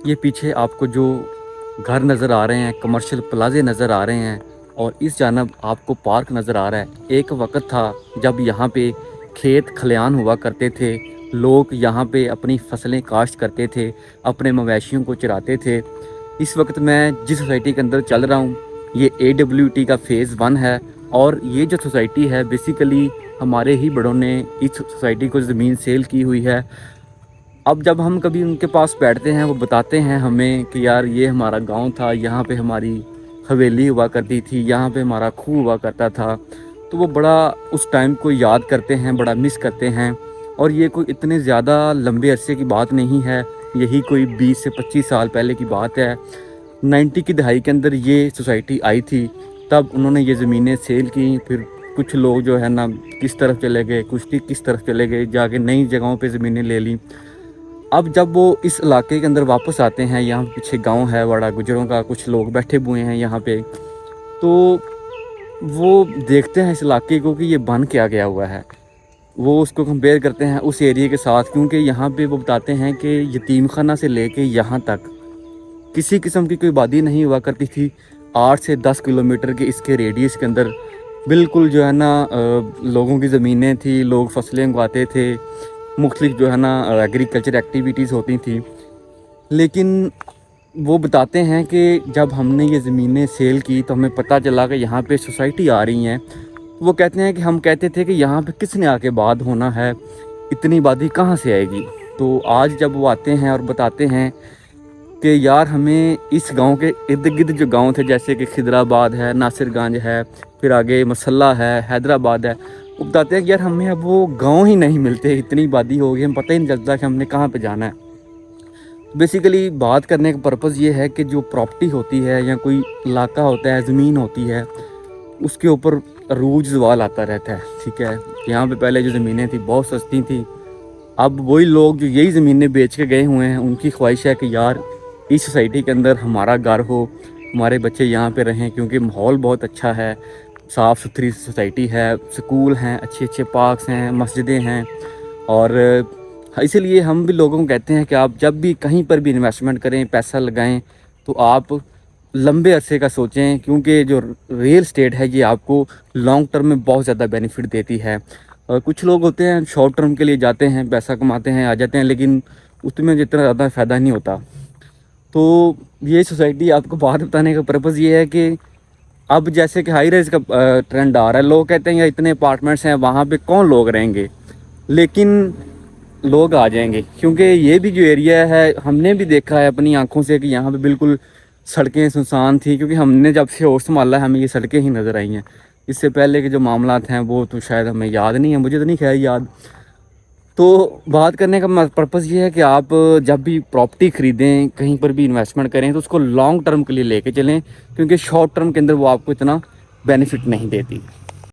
یہ پیچھے آپ کو جو گھر نظر آ رہے ہیں، کمرشل پلازے نظر آ رہے ہیں، اور اس جانب آپ کو پارک نظر آ رہا ہے۔ ایک وقت تھا جب یہاں پہ کھیت کھلیان ہوا کرتے تھے، لوگ یہاں پہ اپنی فصلیں کاشت کرتے تھے، اپنے مویشیوں کو چراتے تھے۔ اس وقت میں جس سوسائٹی کے اندر چل رہا ہوں، یہ AWT کا فیز 1 ہے، اور یہ جو سوسائٹی ہے بیسیکلی ہمارے ہی بڑوں نے اس سوسائٹی کو زمین سیل کی ہوئی ہے۔ اب جب ہم کبھی ان کے پاس بیٹھتے ہیں، وہ بتاتے ہیں ہمیں کہ یار یہ ہمارا گاؤں تھا، یہاں پہ ہماری حویلی ہوا کرتی تھی، یہاں پہ ہمارا کھو ہوا کرتا تھا، تو وہ بڑا اس ٹائم کو یاد کرتے ہیں، بڑا مس کرتے ہیں۔ اور یہ کوئی اتنے زیادہ لمبے عرصے کی بات نہیں ہے، یہی کوئی 20 سے 25 سال پہلے کی بات ہے۔ 90 کی دہائی کے اندر یہ سوسائٹی آئی تھی، تب انہوں نے یہ زمینیں سیل کی۔ پھر کچھ لوگ جو ہے نا کس طرف چلے گئے، کچھ کس طرف چلے گئے، جا کے نئی جگہوں پہ زمینیں لے لیں۔ اب جب وہ اس علاقے کے اندر واپس آتے ہیں، یہاں پیچھے گاؤں ہے بڑا گجروں کا، کچھ لوگ بیٹھے ہوئے ہیں یہاں پہ، تو وہ دیکھتے ہیں اس علاقے کو کہ یہ بن کیا گیا ہوا ہے۔ وہ اس کو کمپیئر کرتے ہیں اس ایریے کے ساتھ، کیونکہ یہاں پہ وہ بتاتے ہیں کہ یتیم خانہ سے لے کے یہاں تک کسی قسم کی کوئی آبادی نہیں ہوا کرتی تھی۔ 8 سے 10 کلومیٹر کے اس کے ریڈیس کے اندر بالکل جو ہے نا لوگوں کی زمینیں تھیں، لوگ فصلیں اگواتے تھے، مختلف جو ہے نا ایگریکلچر ایکٹیویٹیز ہوتی تھیں۔ لیکن وہ بتاتے ہیں کہ جب ہم نے یہ زمینیں سیل کی تو ہمیں پتہ چلا کہ یہاں پہ سوسائٹی آ رہی ہیں۔ وہ کہتے ہیں کہ ہم کہتے تھے کہ یہاں پہ کس نے آ کے بعد ہونا ہے، اتنی آبادی کہاں سے آئے گی۔ تو آج جب وہ آتے ہیں اور بتاتے ہیں کہ یار ہمیں اس گاؤں کے ارد گرد جو گاؤں تھے، جیسے کہ خضرآباد ہے، ناصر گنج ہے، پھر آگے مسلح ہے، حیدرآباد ہے، وہ بتاتے ہیں کہ یار ہمیں اب وہ گاؤں ہی نہیں ملتے، اتنی آبادی ہو گئی، ہم پتہ ہی نہیں چلتا کہ ہم نے کہاں پہ جانا ہے۔ بیسیکلی بات کرنے کا پرپز یہ ہے کہ جو پراپرٹی ہوتی ہے یا کوئی علاقہ ہوتا ہے، زمین ہوتی ہے، اس کے اوپر عروج زوال آتا رہتا ہے، ٹھیک ہے۔ یہاں پہ پہلے جو زمینیں تھیں بہت سستی تھیں، اب وہی لوگ جو یہی زمینیں بیچ کے گئے ہوئے ہیں، ان کی خواہش ہے کہ یار اس سوسائٹی کے اندر ہمارا گھر ہو، ہمارے بچے یہاں پہ رہیں، کیونکہ ماحول بہت اچھا ہے، صاف ستھری سوسائٹی ہے، سکول ہیں، اچھے اچھے پارکس ہیں، مسجدیں ہیں۔ اور اسی لیے ہم بھی لوگوں کو کہتے ہیں کہ آپ جب بھی کہیں پر بھی انویسٹمنٹ کریں، پیسہ لگائیں، تو آپ لمبے عرصے کا سوچیں، کیونکہ جو ریل اسٹیٹ ہے یہ آپ کو لانگ ٹرم میں بہت زیادہ بینیفٹ دیتی ہے۔ اور کچھ لوگ ہوتے ہیں شارٹ ٹرم کے لیے جاتے ہیں، پیسہ کماتے ہیں، آ جاتے ہیں، لیکن اس میں جتنا زیادہ فائدہ نہیں ہوتا۔ تو یہ سوسائٹی آپ کو بات بتانے کا پرپز یہ ہے کہ اب جیسے کہ ہائی رائز کا ٹرینڈ آ رہا ہے، لوگ کہتے ہیں کہ اتنے اپارٹمنٹس ہیں، وہاں پہ کون لوگ رہیں گے، لیکن لوگ آ جائیں گے، کیونکہ یہ بھی جو ایریا ہے ہم نے بھی دیکھا ہے اپنی آنکھوں سے کہ یہاں پہ بالکل سڑکیں سنسان تھیں، کیونکہ ہم نے جب سے ہوش سنبھالا ہے ہمیں یہ سڑکیں ہی نظر آئی ہیں۔ اس سے پہلے کے جو معاملات ہیں وہ تو شاید ہمیں یاد نہیں ہیں، مجھے تو نہیں خیر یاد۔ تو بات کرنے کا پرپز یہ ہے کہ آپ جب بھی پراپرٹی خریدیں، کہیں پر بھی انویسٹمنٹ کریں، تو اس کو لانگ ٹرم کے لیے لے کے چلیں، کیونکہ شارٹ ٹرم کے اندر وہ آپ کو اتنا بینیفٹ نہیں دیتی۔